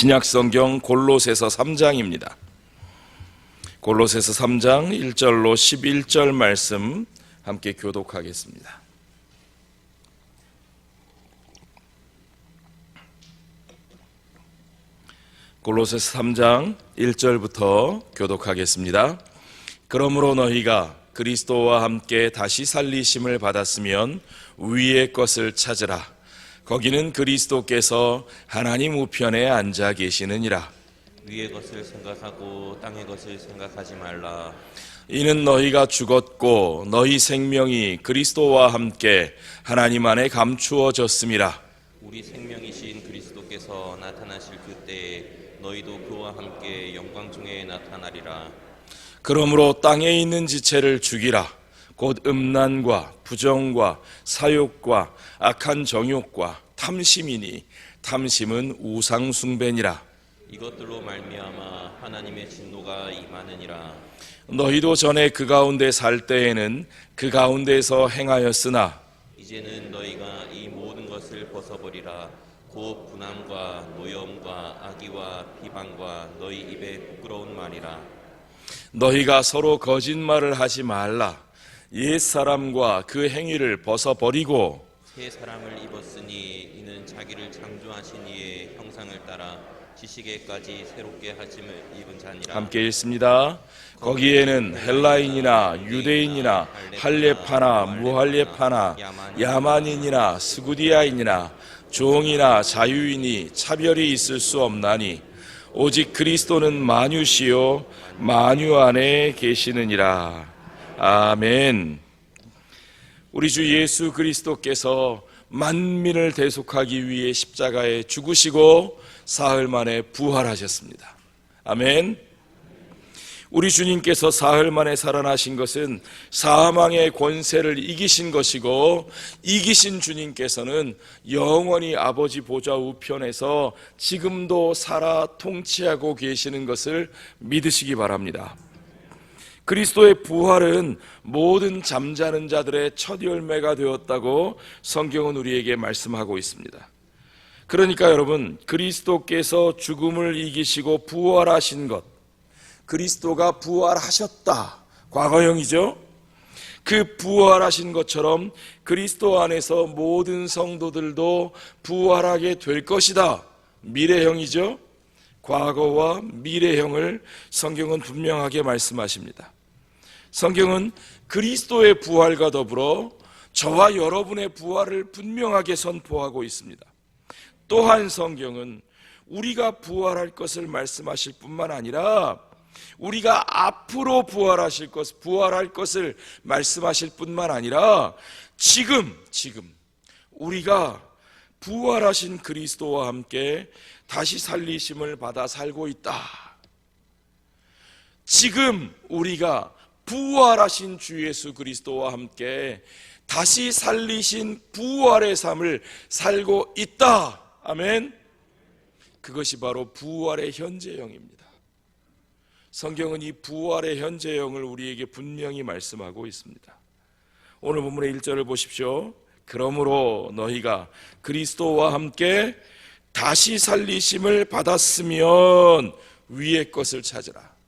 신약성경 골로새서 3장입니다. 골로새서 3장 1절로 11절 말씀 함께 교독하겠습니다. 골로새서 3장 1절부터 교독하겠습니다. 그러므로 너희가 그리스도와 함께 다시 살리심을 받았으면 위의 것을 찾으라. 거기는 그리스도께서 하나님 우편에 앉아 계시느니라. 위의 것을 생각하고 땅의 것을 생각하지 말라. 이는 너희가 죽었고 너희 생명이 그리스도와 함께 하나님 안에 감추어졌음이라. 우리 생명이신 그리스도께서 나타나실 그때에 너희도 그와 함께 영광 중에 나타나리라. 그러므로 땅에 있는 지체를 죽이라. 곧 음란과 부정과 사욕과 악한 정욕과 탐심이니 탐심은 우상 숭배니라. 이것들로 말미암아 하나님의 진노가 임하느니라. 너희도 전에 그 가운데 살 때에는 그 가운데서 행하였으나 이제는 너희가 이 모든 것을 벗어버리라. 곧 분함과 노여움과 악의와 비방과 너희 입에 부끄러운 말이라. 너희가 서로 거짓말을 하지 말라. 옛사람과 그 행위를 벗어버리고 새 사람을 입었으니 이는 자기를 창조하신 이의 형상을 따라 지식에까지 새롭게 하심을 입은 자니라. 함께 읽습니다. 거기에는 헬라인이나 유대인이나 할례파나 무할례파나 야만인이나 스구디아인이나 종이나 자유인이 차별이 있을 수 없나니 오직 그리스도는 만유시요 만유 안에 계시느니라. 아멘. 우리 주 예수 그리스도께서 만민을 대속하기 위해 십자가에 죽으시고 사흘 만에 부활하셨습니다. 아멘. 우리 주님께서 사흘 만에 살아나신 것은 사망의 권세를 이기신 것이고, 이기신 주님께서는 영원히 아버지 보좌 우편에서 지금도 살아 통치하고 계시는 것을 믿으시기 바랍니다. 그리스도의 부활은 모든 잠자는 자들의 첫 열매가 되었다고 성경은 우리에게 말씀하고 있습니다. 그러니까 여러분, 그리스도께서 죽음을 이기시고 부활하신 것, 그리스도가 부활하셨다, 과거형이죠. 그 부활하신 것처럼 그리스도 안에서 모든 성도들도 부활하게 될 것이다, 미래형이죠. 과거와 미래형을 성경은 분명하게 말씀하십니다. 성경은 그리스도의 부활과 더불어 저와 여러분의 부활을 분명하게 선포하고 있습니다. 또한 성경은 우리가 부활할 것을 말씀하실 뿐만 아니라 우리가 앞으로 부활할 것을 말씀하실 뿐만 아니라 지금 우리가 부활하신 그리스도와 함께 다시 살리심을 받아 살고 있다. 지금 우리가 부활하신 주 예수 그리스도와 함께 다시 살리신 부활의 삶을 살고 있다. 아멘. 그것이 바로 부활의 현재형입니다. 성경은 이 부활의 현재형을 우리에게 분명히 말씀하고 있습니다. 오늘 본문의 1절을 보십시오. 그러므로 너희가 그리스도와 함께 다시 살리심을 받았으면 위의 것을 찾으라.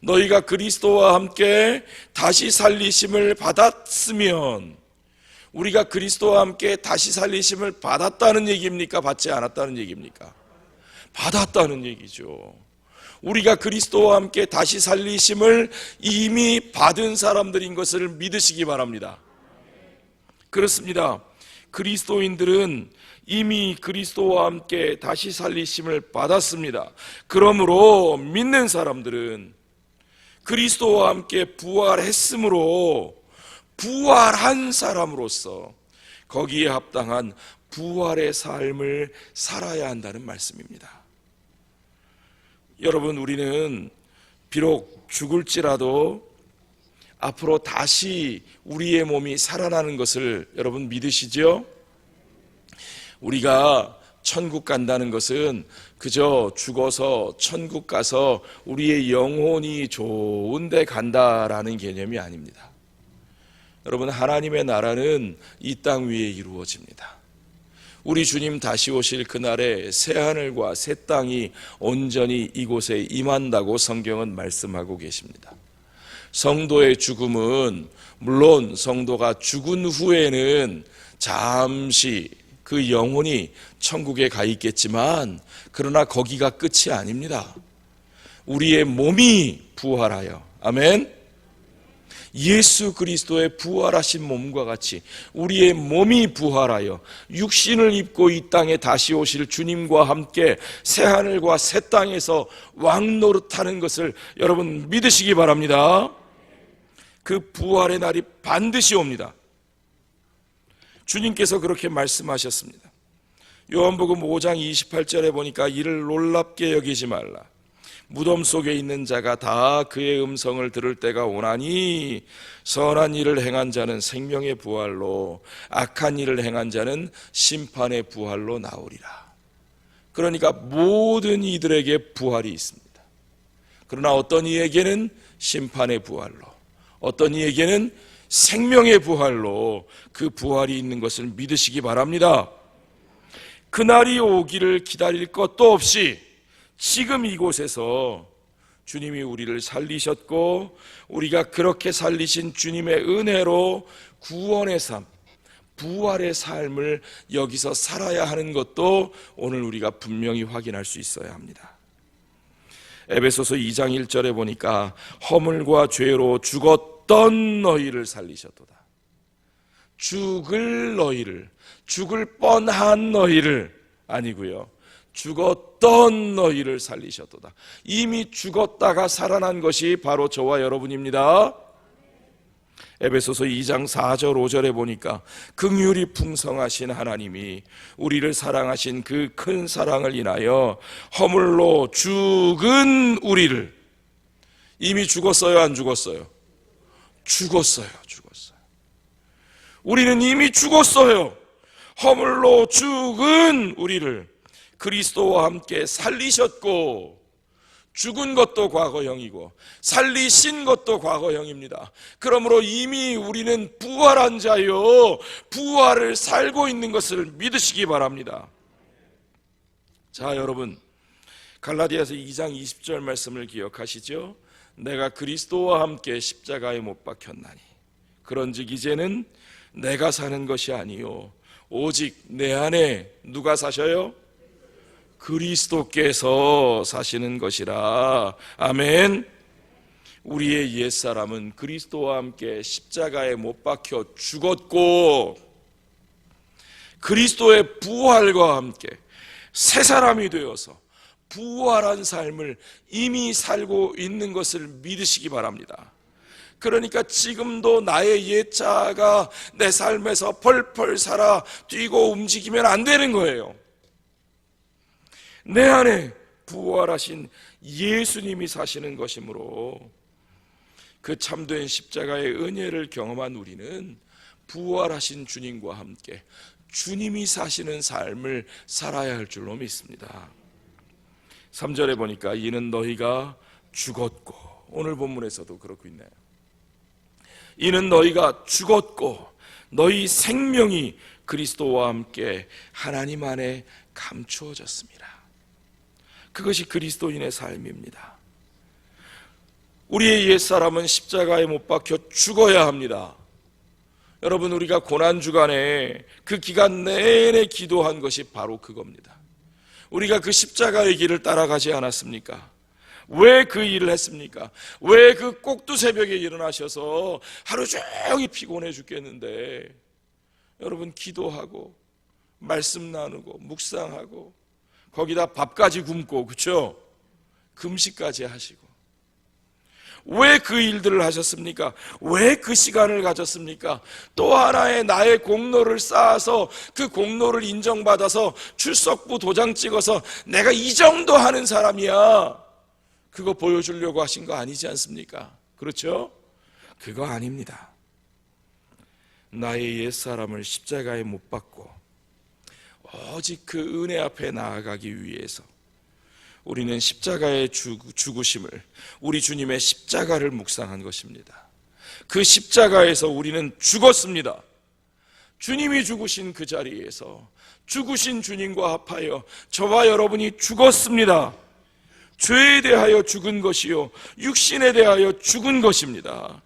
너희가 그리스도와 함께 다시 살리심을 받았으면, 우리가 그리스도와 함께 다시 살리심을 받았다는 얘기입니까? 받지 않았다는 얘기입니까? 받았다는 얘기죠. 우리가 그리스도와 함께 다시 살리심을 이미 받은 사람들인 것을 믿으시기 바랍니다. 그렇습니다. 그리스도인들은 이미 그리스도와 함께 다시 살리심을 받았습니다. 그러므로 믿는 사람들은 그리스도와 함께 부활했으므로 부활한 사람으로서 거기에 합당한 부활의 삶을 살아야 한다는 말씀입니다. 여러분, 우리는 비록 죽을지라도 앞으로 다시 우리의 몸이 살아나는 것을 여러분 믿으시죠? 우리가 천국 간다는 것은 그저 죽어서 천국 가서 우리의 영혼이 좋은 데 간다라는 개념이 아닙니다. 여러분, 하나님의 나라는 이 땅 위에 이루어집니다. 우리 주님 다시 오실 그날에 새하늘과 새 땅이 온전히 이곳에 임한다고 성경은 말씀하고 계십니다. 성도의 죽음은 물론 성도가 죽은 후에는 잠시 그 영혼이 천국에 가 있겠지만, 그러나 거기가 끝이 아닙니다. 우리의 몸이 부활하여, 아멘, 예수 그리스도의 부활하신 몸과 같이 우리의 몸이 부활하여 육신을 입고 이 땅에 다시 오실 주님과 함께 새하늘과 새 땅에서 왕노릇하는 것을 여러분 믿으시기 바랍니다. 그 부활의 날이 반드시 옵니다. 주님께서 그렇게 말씀하셨습니다. 요한복음 5장 28절에 보니까 이를 놀랍게 여기지 말라. 무덤 속에 있는 자가 다 그의 음성을 들을 때가 오나니 선한 일을 행한 자는 생명의 부활로, 악한 일을 행한 자는 심판의 부활로 나오리라. 그러니까 모든 이들에게 부활이 있습니다. 그러나 어떤 이에게는 심판의 부활로, 어떤 이에게는 생명의 부활로 그 부활이 있는 것을 믿으시기 바랍니다. 그날이 오기를 기다릴 것도 없이 지금 이곳에서 주님이 우리를 살리셨고, 우리가 그렇게 살리신 주님의 은혜로 구원의 삶, 부활의 삶을 여기서 살아야 하는 것도 오늘 우리가 분명히 확인할 수 있어야 합니다. 에베소서 2장 1절에 보니까 허물과 죄로 죽었던 너희를 살리셨도다. 죽을 너희를, 죽을 뻔한 너희를 아니고요, 죽었던 너희를 살리셨도다. 이미 죽었다가 살아난 것이 바로 저와 여러분입니다. 에베소서 2장 4절 5절에 보니까 긍휼이 풍성하신 하나님이 우리를 사랑하신 그 큰 사랑을 인하여 허물로 죽은 우리를, 이미 죽었어요, 안 죽었어요? 죽었어요. 우리는 이미 죽었어요. 허물로 죽은 우리를 그리스도와 함께 살리셨고, 죽은 것도 과거형이고 살리신 것도 과거형입니다. 그러므로 이미 우리는 부활한 자요, 부활을 살고 있는 것을 믿으시기 바랍니다. 자, 여러분, 갈라디아서 2장 20절 말씀을 기억하시죠? 내가 그리스도와 함께 십자가에 못 박혔나니 그런즉 이제는 내가 사는 것이 아니요 오직 내 안에 누가 사셔요? 그리스도께서 사시는 것이라. 아멘. 우리의 옛사람은 그리스도와 함께 십자가에 못 박혀 죽었고, 그리스도의 부활과 함께 새 사람이 되어서 부활한 삶을 이미 살고 있는 것을 믿으시기 바랍니다. 그러니까 지금도 나의 옛자가 내 삶에서 펄펄 살아 뛰고 움직이면 안 되는 거예요. 내 안에 부활하신 예수님이 사시는 것이므로 그 참된 십자가의 은혜를 경험한 우리는 부활하신 주님과 함께 주님이 사시는 삶을 살아야 할 줄로 믿습니다. 3절에 보니까 이는 너희가 죽었고, 오늘 본문에서도 그렇고 있네요. 이는 너희가 죽었고 너희 생명이 그리스도와 함께 하나님 안에 감추어졌습니다. 그것이 그리스도인의 삶입니다. 우리의 옛사람은 십자가에 못 박혀 죽어야 합니다. 여러분, 우리가 고난주간에 그 기간 내내 기도한 것이 바로 그겁니다. 우리가 그 십자가의 길을 따라가지 않았습니까? 왜 그 일을 했습니까? 왜 그 꼭두 새벽에 일어나셔서 하루 종일 피곤해 죽겠는데 여러분 기도하고 말씀 나누고 묵상하고 거기다 밥까지 굶고, 그렇죠? 금식까지 하시고 왜 그 일들을 하셨습니까? 왜 그 시간을 가졌습니까? 또 하나의 나의 공로를 쌓아서 그 공로를 인정받아서 출석부 도장 찍어서 내가 이 정도 하는 사람이야, 그거 보여주려고 하신 거 아니지 않습니까? 그렇죠? 그거 아닙니다. 나의 옛사람을 십자가에 못 박고 오직 그 은혜 앞에 나아가기 위해서 우리는 십자가의 죽으심을, 우리 주님의 십자가를 묵상한 것입니다. 그 십자가에서 우리는 죽었습니다. 주님이 죽으신 그 자리에서 죽으신 주님과 합하여 저와 여러분이 죽었습니다. 죄에 대하여 죽은 것이요 육신에 대하여 죽은 것입니다.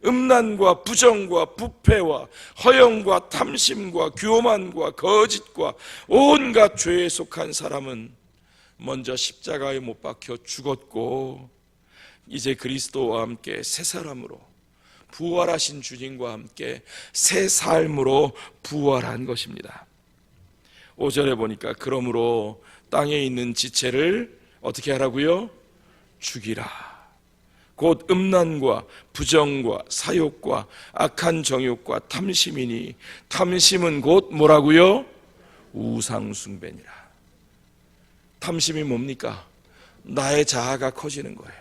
음란과 부정과 부패와 허영과 탐심과 교만과 거짓과 온갖 죄에 속한 사람은 먼저 십자가에 못 박혀 죽었고, 이제 그리스도와 함께 새 사람으로, 부활하신 주님과 함께 새 삶으로 부활한 것입니다. 5절에 보니까 그러므로 땅에 있는 지체를 어떻게 하라고요? 죽이라. 곧 음란과 부정과 사욕과 악한 정욕과 탐심이니, 탐심은 곧 뭐라고요? 우상숭배니라. 탐심이 뭡니까? 나의 자아가 커지는 거예요.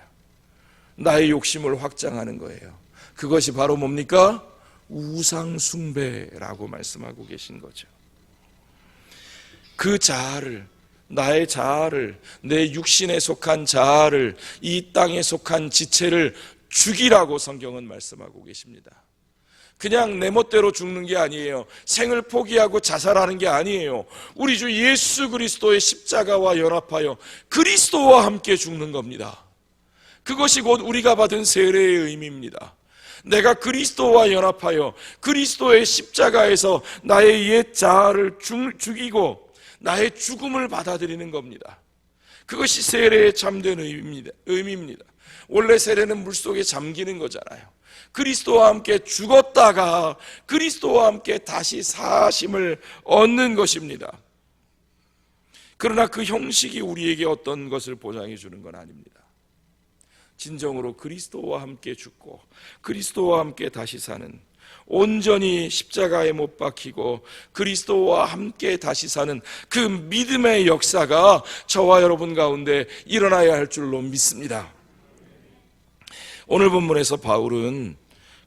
나의 욕심을 확장하는 거예요. 그것이 바로 뭡니까? 우상숭배라고 말씀하고 계신 거죠. 그 자아를, 나의 자아를, 내 육신에 속한 자아를, 이 땅에 속한 지체를 죽이라고 성경은 말씀하고 계십니다. 그냥 내 멋대로 죽는 게 아니에요. 생을 포기하고 자살하는 게 아니에요. 우리 주 예수 그리스도의 십자가와 연합하여 그리스도와 함께 죽는 겁니다. 그것이 곧 우리가 받은 세례의 의미입니다. 내가 그리스도와 연합하여 그리스도의 십자가에서 나의 옛 자아를 죽이고 나의 죽음을 받아들이는 겁니다. 그것이 세례의 참된 의미입니다. 원래 세례는 물속에 잠기는 거잖아요. 그리스도와 함께 죽었다가 그리스도와 함께 다시 사심을 얻는 것입니다. 그러나 그 형식이 우리에게 어떤 것을 보장해 주는 건 아닙니다. 진정으로 그리스도와 함께 죽고 그리스도와 함께 다시 사는, 온전히 십자가에 못 박히고 그리스도와 함께 다시 사는 그 믿음의 역사가 저와 여러분 가운데 일어나야 할 줄로 믿습니다. 오늘 본문에서 바울은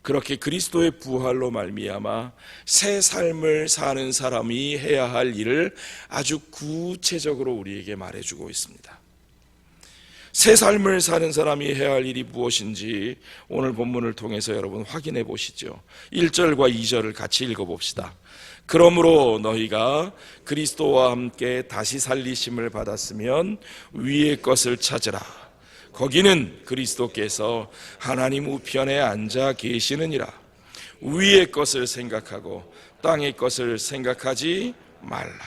그렇게 그리스도의 부활로 말미암아 새 삶을 사는 사람이 해야 할 일을 아주 구체적으로 우리에게 말해주고 있습니다. 새 삶을 사는 사람이 해야 할 일이 무엇인지 오늘 본문을 통해서 여러분 확인해 보시죠. 1절과 2절을 같이 읽어봅시다. 그러므로 너희가 그리스도와 함께 다시 살리심을 받았으면 위의 것을 찾으라. 거기는 그리스도께서 하나님 우편에 앉아 계시느니라. 위의 것을 생각하고 땅의 것을 생각하지 말라.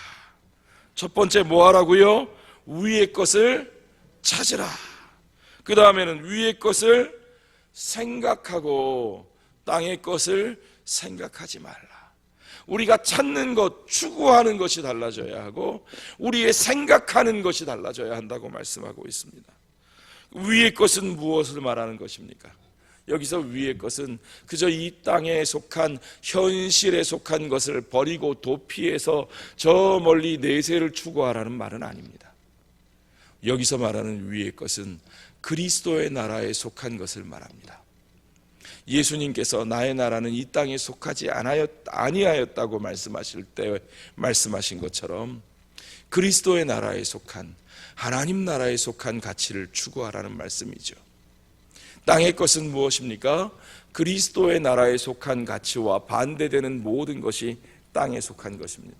첫 번째 뭐 하라고요? 위의 것을 찾으라. 그 다음에는 위의 것을 생각하고 땅의 것을 생각하지 말라. 우리가 찾는 것, 추구하는 것이 달라져야 하고 우리의 생각하는 것이 달라져야 한다고 말씀하고 있습니다. 위의 것은 무엇을 말하는 것입니까? 여기서 위의 것은 그저 이 땅에 속한, 현실에 속한 것을 버리고 도피해서 저 멀리 내세를 추구하라는 말은 아닙니다. 여기서 말하는 위의 것은 그리스도의 나라에 속한 것을 말합니다. 예수님께서 나의 나라는 이 땅에 속하지 아니하였다고 말씀하실 때 말씀하신 것처럼 그리스도의 나라에 속한, 하나님 나라에 속한 가치를 추구하라는 말씀이죠. 땅의 것은 무엇입니까? 그리스도의 나라에 속한 가치와 반대되는 모든 것이 땅에 속한 것입니다.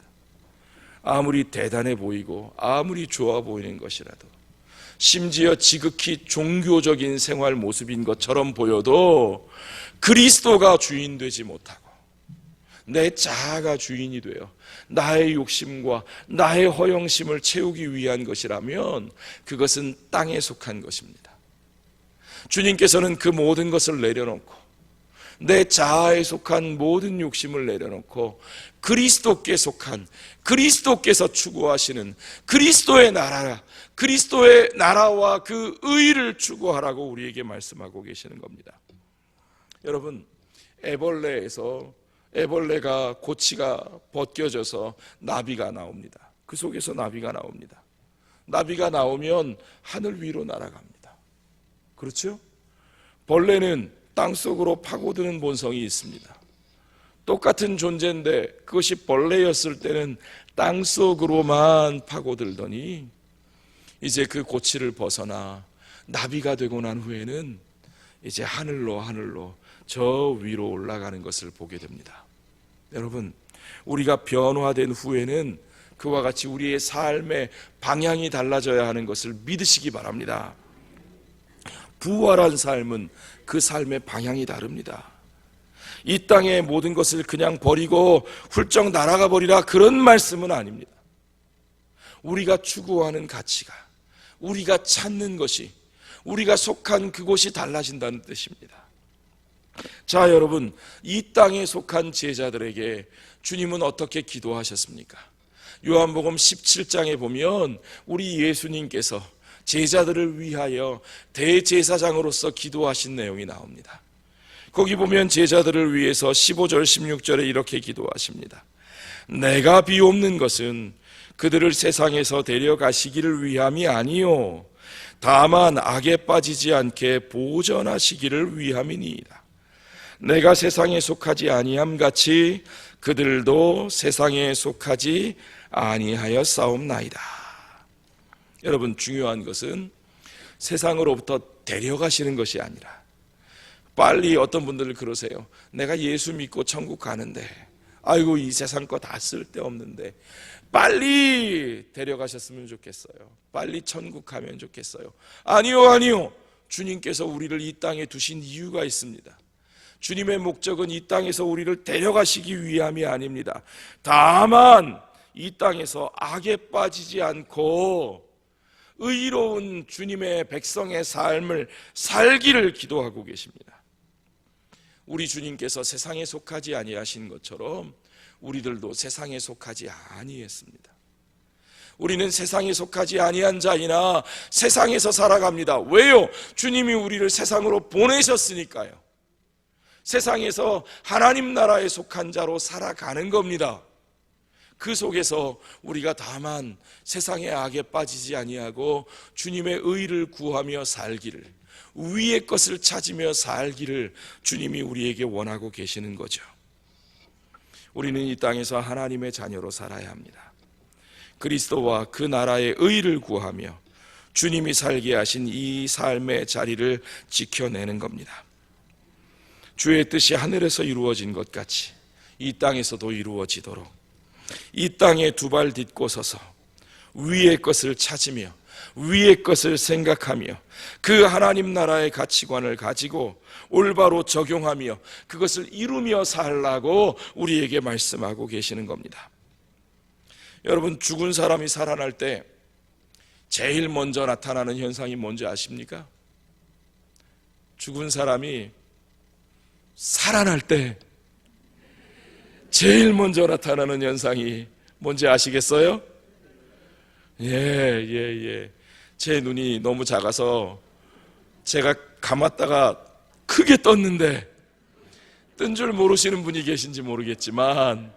아무리 대단해 보이고 아무리 좋아 보이는 것이라도, 심지어 지극히 종교적인 생활 모습인 것처럼 보여도 그리스도가 주인 되지 못하고 내 자아가 주인이 되어 나의 욕심과 나의 허영심을 채우기 위한 것이라면 그것은 땅에 속한 것입니다. 주님께서는 그 모든 것을 내려놓고 내 자아에 속한 모든 욕심을 내려놓고 그리스도께 속한, 그리스도께서 추구하시는 그리스도의 나라, 그리스도의 나라와 그 의를 추구하라고 우리에게 말씀하고 계시는 겁니다. 여러분, 애벌레가 고치가 벗겨져서 나비가 나옵니다. 그 속에서 나비가 나옵니다. 나비가 나오면 하늘 위로 날아갑니다. 그렇죠? 벌레는 땅속으로 파고드는 본성이 있습니다. 똑같은 존재인데 그것이 벌레였을 때는 땅속으로만 파고들더니 이제 그 고치를 벗어나 나비가 되고 난 후에는 이제 하늘로 저 위로 올라가는 것을 보게 됩니다. 여러분, 우리가 변화된 후에는 그와 같이 우리의 삶의 방향이 달라져야 하는 것을 믿으시기 바랍니다. 부활한 삶은 그 삶의 방향이 다릅니다. 이 땅의 모든 것을 그냥 버리고 훌쩍 날아가 버리라, 그런 말씀은 아닙니다. 우리가 추구하는 가치가, 우리가 찾는 것이, 우리가 속한 그곳이 달라진다는 뜻입니다. 자, 여러분, 이 땅에 속한 제자들에게 주님은 어떻게 기도하셨습니까? 요한복음 17장에 보면 우리 예수님께서 제자들을 위하여 대제사장으로서 기도하신 내용이 나옵니다. 거기 보면 제자들을 위해서 15절 16절에 이렇게 기도하십니다. 내가 비옵는 것은 그들을 세상에서 데려가시기를 위함이 아니요 다만 악에 빠지지 않게 보전하시기를 위함이니이다. 내가 세상에 속하지 아니함 같이 그들도 세상에 속하지 아니하였사옵나이다. 여러분, 중요한 것은 세상으로부터 데려가시는 것이 아니라, 빨리 어떤 분들은 그러세요. 내가 예수 믿고 천국 가는데, 아이고 이 세상 거 다 쓸데없는데 빨리 데려가셨으면 좋겠어요. 빨리 천국 가면 좋겠어요. 아니요. 주님께서 우리를 이 땅에 두신 이유가 있습니다. 주님의 목적은 이 땅에서 우리를 데려가시기 위함이 아닙니다. 다만 이 땅에서 악에 빠지지 않고 의로운 주님의 백성의 삶을 살기를 기도하고 계십니다. 우리 주님께서 세상에 속하지 아니하신 것처럼 우리들도 세상에 속하지 아니했습니다. 우리는 세상에 속하지 아니한 자이나 세상에서 살아갑니다. 왜요? 주님이 우리를 세상으로 보내셨으니까요. 세상에서 하나님 나라에 속한 자로 살아가는 겁니다. 그 속에서 우리가 다만 세상의 악에 빠지지 아니하고 주님의 의를 구하며 살기를, 위의 것을 찾으며 살기를 주님이 우리에게 원하고 계시는 거죠. 우리는 이 땅에서 하나님의 자녀로 살아야 합니다. 그리스도와 그 나라의 의를 구하며 주님이 살게 하신 이 삶의 자리를 지켜내는 겁니다. 주의 뜻이 하늘에서 이루어진 것 같이 이 땅에서도 이루어지도록 이 땅에 두 발 딛고 서서 위의 것을 찾으며 위의 것을 생각하며 그 하나님 나라의 가치관을 가지고 올바로 적용하며 그것을 이루며 살라고 우리에게 말씀하고 계시는 겁니다. 여러분, 죽은 사람이 살아날 때 제일 먼저 나타나는 현상이 뭔지 아십니까? 죽은 사람이 살아날 때 제일 먼저 나타나는 현상이 뭔지 아시겠어요? 예. 제 눈이 너무 작아서 제가 감았다가 크게 떴는데 뜬 줄 모르시는 분이 계신지 모르겠지만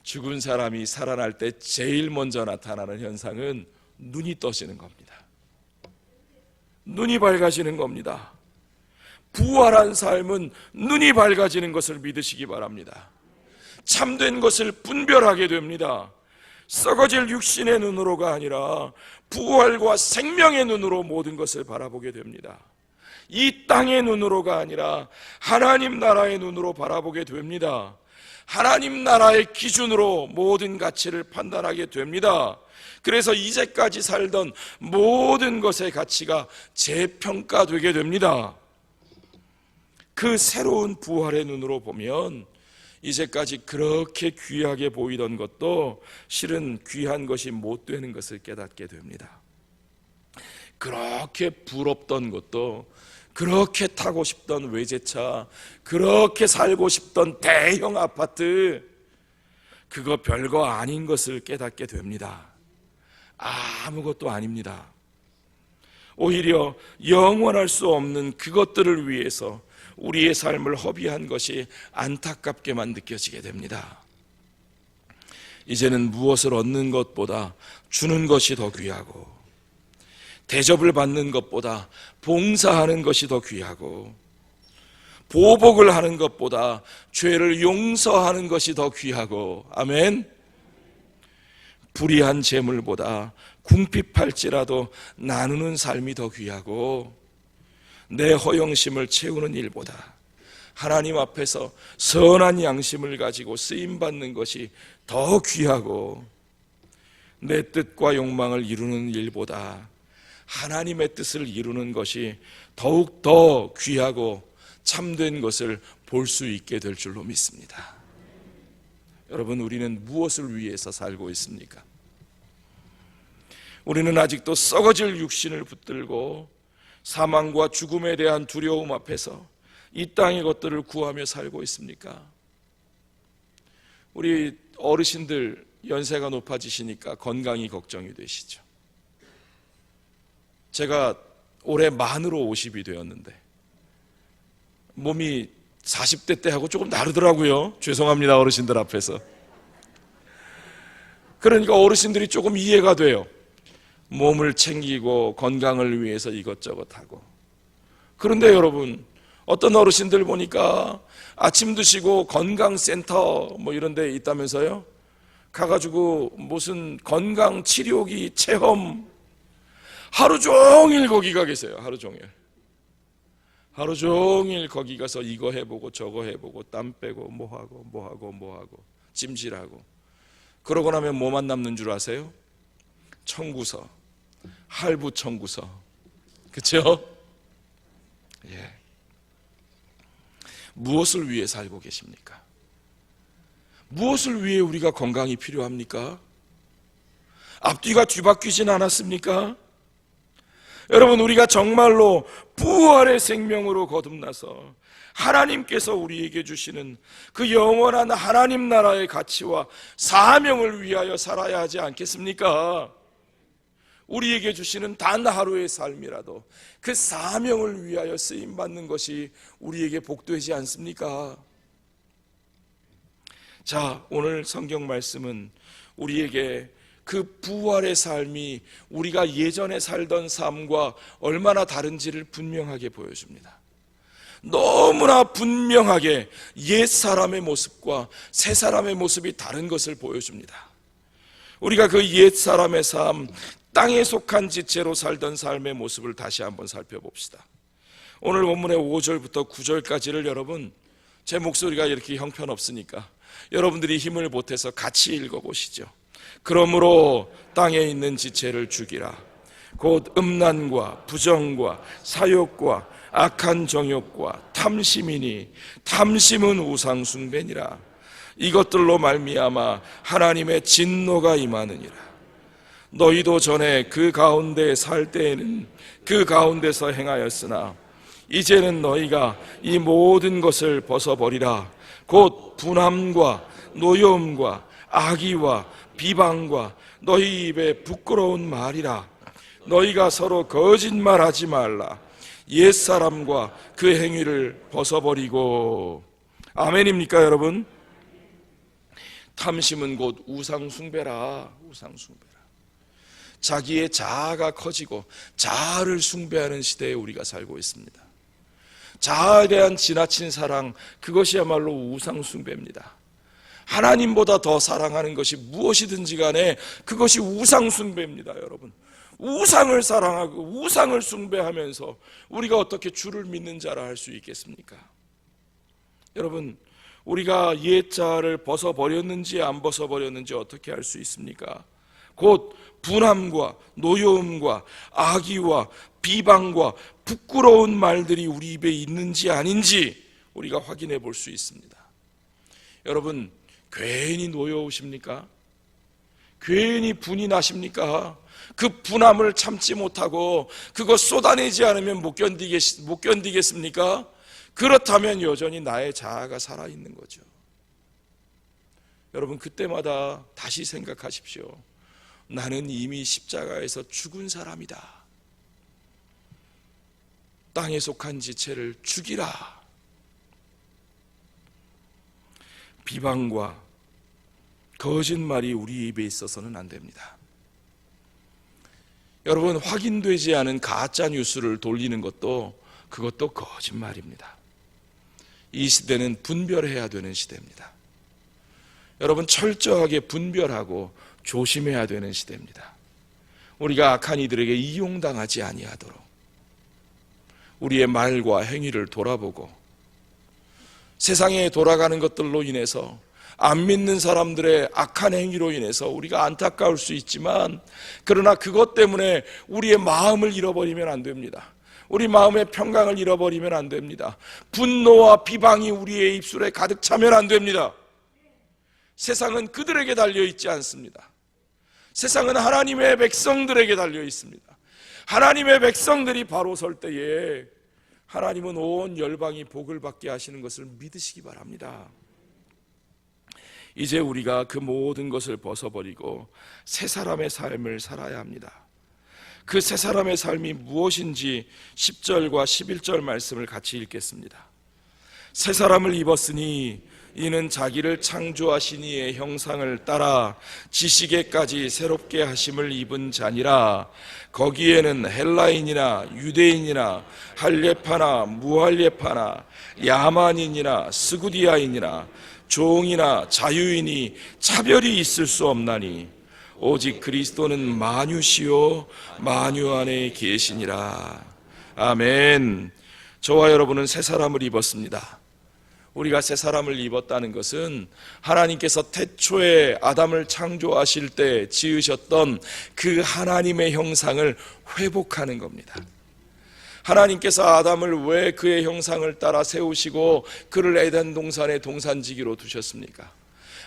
죽은 사람이 살아날 때 제일 먼저 나타나는 현상은 눈이 떠지는 겁니다. 눈이 밝아지는 겁니다. 부활한 삶은 눈이 밝아지는 것을 믿으시기 바랍니다. 참된 것을 분별하게 됩니다. 썩어질 육신의 눈으로가 아니라 부활과 생명의 눈으로 모든 것을 바라보게 됩니다. 이 땅의 눈으로가 아니라 하나님 나라의 눈으로 바라보게 됩니다. 하나님 나라의 기준으로 모든 가치를 판단하게 됩니다. 그래서 이제까지 살던 모든 것의 가치가 재평가되게 됩니다. 그 새로운 부활의 눈으로 보면 이제까지 그렇게 귀하게 보이던 것도 실은 귀한 것이 못 되는 것을 깨닫게 됩니다. 그렇게 부럽던 것도, 그렇게 타고 싶던 외제차, 그렇게 살고 싶던 대형 아파트, 그거 별거 아닌 것을 깨닫게 됩니다. 아무것도 아닙니다. 오히려 영원할 수 없는 그것들을 위해서 우리의 삶을 허비한 것이 안타깝게만 느껴지게 됩니다. 이제는 무엇을 얻는 것보다 주는 것이 더 귀하고, 대접을 받는 것보다 봉사하는 것이 더 귀하고, 보복을 하는 것보다 죄를 용서하는 것이 더 귀하고, 아멘. 불의한 재물보다 궁핍할지라도 나누는 삶이 더 귀하고, 내 허영심을 채우는 일보다 하나님 앞에서 선한 양심을 가지고 쓰임받는 것이 더 귀하고, 내 뜻과 욕망을 이루는 일보다 하나님의 뜻을 이루는 것이 더욱 더 귀하고 참된 것을 볼 수 있게 될 줄로 믿습니다. 여러분, 우리는 무엇을 위해서 살고 있습니까? 우리는 아직도 썩어질 육신을 붙들고 사망과 죽음에 대한 두려움 앞에서 이 땅의 것들을 구하며 살고 있습니까? 우리 어르신들 연세가 높아지시니까 건강이 걱정이 되시죠. 제가 올해 만으로 50이 되었는데 몸이 40대 때하고 조금 다르더라고요. 죄송합니다, 어르신들 앞에서. 그러니까 어르신들이 조금 이해가 돼요. 몸을 챙기고 건강을 위해서 이것저것 하고. 그런데 여러분, 어떤 어르신들 보니까 아침 드시고 건강센터 뭐 이런 데 있다면서요? 가가지고 무슨 건강치료기 체험, 하루 종일 거기 가 계세요. 하루 종일 거기 가서 이거 해보고 저거 해보고 땀 빼고 뭐하고 찜질하고. 그러고 나면 뭐만 남는 줄 아세요? 청구서, 할부 청구서. 그렇죠? 예. 무엇을 위해 살고 계십니까? 무엇을 위해 우리가 건강이 필요합니까? 앞뒤가 뒤바뀌진 않았습니까? 여러분, 우리가 정말로 부활의 생명으로 거듭나서 하나님께서 우리에게 주시는 그 영원한 하나님 나라의 가치와 사명을 위하여 살아야 하지 않겠습니까? 우리에게 주시는 단 하루의 삶이라도 그 사명을 위하여 쓰임받는 것이 우리에게 복되지 않습니까? 자, 오늘 성경 말씀은 우리에게 그 부활의 삶이 우리가 예전에 살던 삶과 얼마나 다른지를 분명하게 보여줍니다. 너무나 분명하게 옛 사람의 모습과 새 사람의 모습이 다른 것을 보여줍니다. 우리가 그 옛 사람의 삶, 땅에 속한 지체로 살던 삶의 모습을 다시 한번 살펴봅시다. 오늘 본문의 5절부터 9절까지를 여러분, 제 목소리가 이렇게 형편없으니까 여러분들이 힘을 보태서 같이 읽어보시죠. 그러므로 땅에 있는 지체를 죽이라. 곧 음란과 부정과 사욕과 악한 정욕과 탐심이니 탐심은 우상 숭배니라. 이것들로 말미암아 하나님의 진노가 임하느니라. 너희도 전에 그 가운데 살 때에는 그 가운데서 행하였으나 이제는 너희가 이 모든 것을 벗어버리라. 곧 분함과 노여움과 악의와 비방과 너희 입에 부끄러운 말이라. 너희가 서로 거짓말하지 말라. 옛사람과 그 행위를 벗어버리고. 아멘입니까 여러분? 탐심은 곧 우상숭배라. 우상숭배라. 자기의 자아가 커지고 자아를 숭배하는 시대에 우리가 살고 있습니다. 자아에 대한 지나친 사랑, 그것이야말로 우상숭배입니다. 하나님보다 더 사랑하는 것이 무엇이든지 간에 그것이 우상숭배입니다. 여러분, 우상을 사랑하고 우상을 숭배하면서 우리가 어떻게 주를 믿는 자라 할 수 있겠습니까? 여러분, 우리가 옛 자아를 벗어버렸는지 안 벗어버렸는지 어떻게 알 수 있습니까? 곧 분함과 노여움과 악의와 비방과 부끄러운 말들이 우리 입에 있는지 아닌지 우리가 확인해 볼 수 있습니다. 여러분, 괜히 노여우십니까? 괜히 분이 나십니까? 그 분함을 참지 못하고 그거 쏟아내지 않으면 못 견디겠습니까? 그렇다면 여전히 나의 자아가 살아있는 거죠. 여러분, 그때마다 다시 생각하십시오. 나는 이미 십자가에서 죽은 사람이다. 땅에 속한 지체를 죽이라. 비방과 거짓말이 우리 입에 있어서는 안 됩니다. 여러분, 확인되지 않은 가짜 뉴스를 돌리는 것도 그것도 거짓말입니다. 이 시대는 분별해야 되는 시대입니다. 여러분, 철저하게 분별하고 조심해야 되는 시대입니다. 우리가 악한 이들에게 이용당하지 아니하도록 우리의 말과 행위를 돌아보고 세상에 돌아가는 것들로 인해서, 안 믿는 사람들의 악한 행위로 인해서 우리가 안타까울 수 있지만, 그러나 그것 때문에 우리의 마음을 잃어버리면 안 됩니다. 우리 마음의 평강을 잃어버리면 안 됩니다. 분노와 비방이 우리의 입술에 가득 차면 안 됩니다. 세상은 그들에게 달려있지 않습니다. 세상은 하나님의 백성들에게 달려 있습니다. 하나님의 백성들이 바로 설 때에 하나님은 온 열방이 복을 받게 하시는 것을 믿으시기 바랍니다. 이제 우리가 그 모든 것을 벗어버리고 새 사람의 삶을 살아야 합니다. 그 새 사람의 삶이 무엇인지 10절과 11절 말씀을 같이 읽겠습니다. 새 사람을 입었으니 이는 자기를 창조하신 이의 형상을 따라 지식에까지 새롭게 하심을 입은 자니라. 거기에는 헬라인이나 유대인이나 할례파나 무할례파나 야만인이나 스구디아인이나 종이나 자유인이 차별이 있을 수 없나니 오직 그리스도는 만유시요 만유 안에 계시니라. 아멘. 저와 여러분은 새 사람을 입었습니다. 우리가 새 사람을 입었다는 것은 하나님께서 태초에 아담을 창조하실 때 지으셨던 그 하나님의 형상을 회복하는 겁니다. 하나님께서 아담을 왜 그의 형상을 따라 세우시고 그를 에덴 동산의 동산지기로 두셨습니까?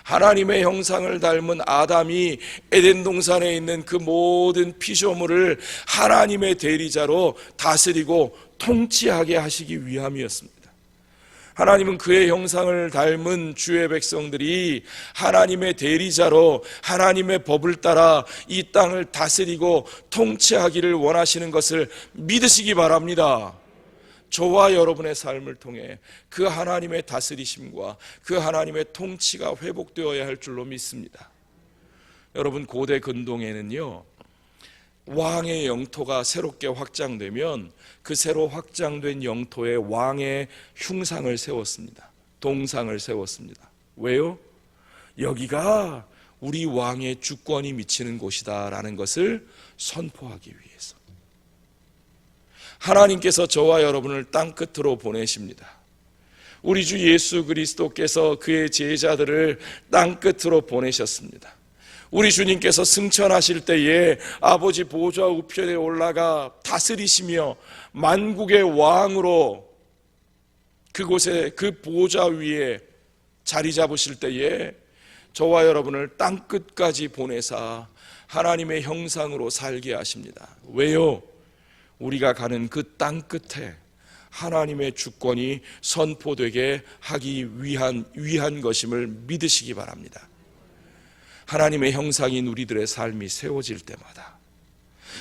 하나님의 형상을 닮은 아담이 에덴 동산에 있는 그 모든 피조물을 하나님의 대리자로 다스리고 통치하게 하시기 위함이었습니다. 하나님은 그의 형상을 닮은 주의 백성들이 하나님의 대리자로 하나님의 법을 따라 이 땅을 다스리고 통치하기를 원하시는 것을 믿으시기 바랍니다. 저와 여러분의 삶을 통해 그 하나님의 다스리심과 그 하나님의 통치가 회복되어야 할 줄로 믿습니다. 여러분, 고대 근동에는요, 왕의 영토가 새롭게 확장되면 그 새로 확장된 영토에 왕의 흉상을 세웠습니다. 동상을 세웠습니다. 왜요? 여기가 우리 왕의 주권이 미치는 곳이다 라는 것을 선포하기 위해서. 하나님께서 저와 여러분을 땅끝으로 보내십니다. 우리 주 예수 그리스도께서 그의 제자들을 땅끝으로 보내셨습니다. 우리 주님께서 승천하실 때에 아버지 보좌 우편에 올라가 다스리시며 만국의 왕으로 그곳에 그 보좌 위에 자리 잡으실 때에 저와 여러분을 땅끝까지 보내사 하나님의 형상으로 살게 하십니다. 왜요? 우리가 가는 그 땅끝에 하나님의 주권이 선포되게 하기 위한 것임을 믿으시기 바랍니다. 하나님의 형상인 우리들의 삶이 세워질 때마다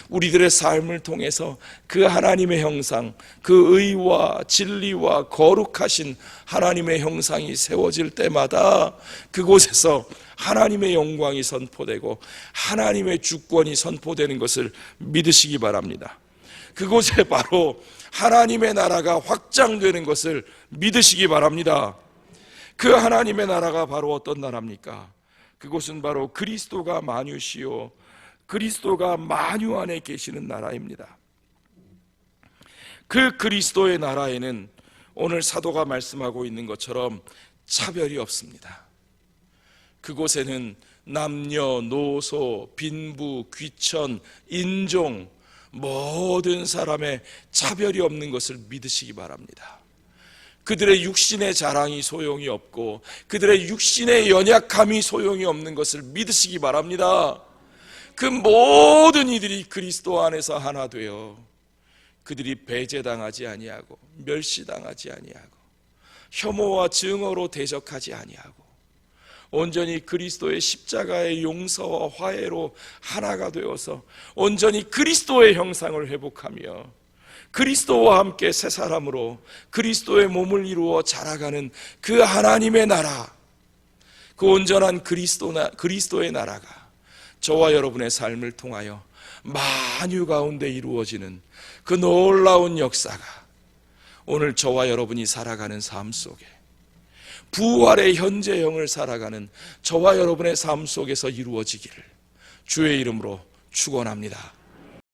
우리들의 삶을 통해서 그 하나님의 형상, 그 의와 진리와 거룩하신 하나님의 형상이 세워질 때마다 그곳에서 하나님의 영광이 선포되고 하나님의 주권이 선포되는 것을 믿으시기 바랍니다. 그곳에 바로 하나님의 나라가 확장되는 것을 믿으시기 바랍니다. 그 하나님의 나라가 바로 어떤 나라입니까? 그곳은 바로 그리스도가 만유시요 그리스도가 만유 안에 계시는 나라입니다. 그 그리스도의 나라에는 오늘 사도가 말씀하고 있는 것처럼 차별이 없습니다. 그곳에는 남녀노소, 빈부, 귀천, 인종 모든 사람의 차별이 없는 것을 믿으시기 바랍니다. 그들의 육신의 자랑이 소용이 없고 그들의 육신의 연약함이 소용이 없는 것을 믿으시기 바랍니다. 그 모든 이들이 그리스도 안에서 하나 되어 그들이 배제당하지 아니하고 멸시당하지 아니하고 혐오와 증오로 대적하지 아니하고 온전히 그리스도의 십자가의 용서와 화해로 하나가 되어서 온전히 그리스도의 형상을 회복하며 그리스도와 함께 새 사람으로 그리스도의 몸을 이루어 자라가는 그 하나님의 나라, 그 온전한 그리스도의 나라가 저와 여러분의 삶을 통하여 만유 가운데 이루어지는 그 놀라운 역사가 오늘 저와 여러분이 살아가는 삶 속에 부활의 현재형을 살아가는 저와 여러분의 삶 속에서 이루어지기를 주의 이름으로 축원합니다.